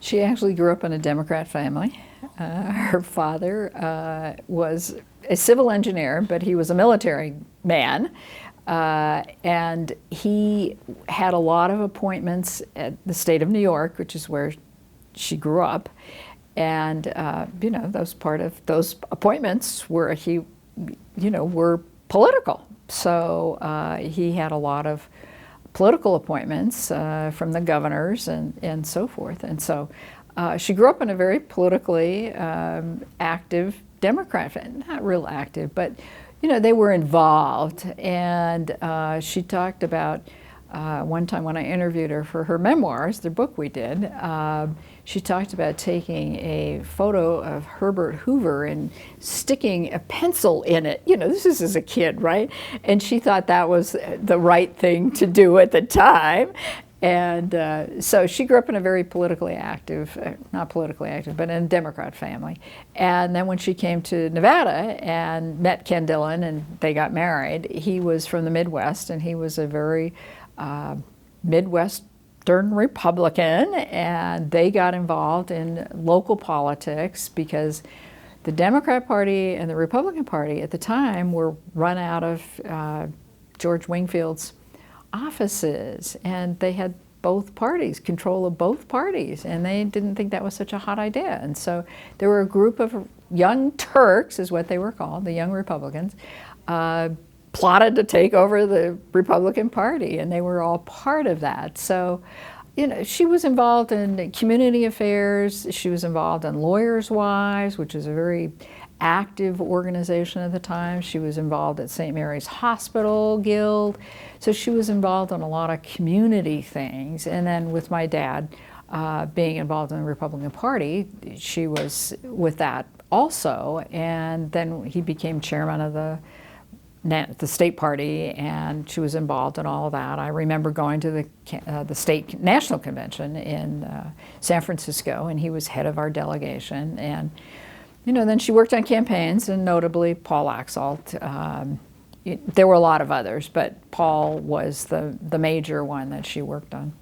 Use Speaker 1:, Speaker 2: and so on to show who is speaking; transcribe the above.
Speaker 1: She actually grew up in a Democrat family. Her father was a civil engineer, but he was a military man. And he had a lot of appointments at the state of New York, which is where she grew up. And, those appointments were, were political. So he had a lot of political appointments from the governors and so forth. And so she grew up in a very politically active Democrat, not real active, but they were involved. And she talked about one time when I interviewed her for her memoirs, the book we did, she talked about taking a photo of Herbert Hoover and sticking a pencil in it. This is as a kid, right? And she thought that was the right thing to do at the time. And so she grew up in a very politically active, not politically active, but in a Democrat family. And then when she came to Nevada and met Ken Dillon and they got married, he was from the Midwest and he was a very Midwestern Republican, and they got involved in local politics because the Democrat Party and the Republican Party at the time were run out of George Wingfield's offices, and they had both parties, control of both parties, and they didn't think that was such a hot idea. And so there were a group of young Turks, is what they were called, the young Republicans, plotted to take over the Republican Party, and they were all part of that. So, she was involved in community affairs. She was involved in Lawyers' Wives, which is a very active organization at the time. She was involved at St. Mary's Hospital Guild. So she was involved in a lot of community things. And then with my dad being involved in the Republican Party, she was with that also. And then he became chairman of the state party, and she was involved in all of that. I remember going to the state national convention in San Francisco, and he was head of our delegation. And then she worked on campaigns, and notably Paul Laxalt. There were a lot of others, but Paul was the major one that she worked on.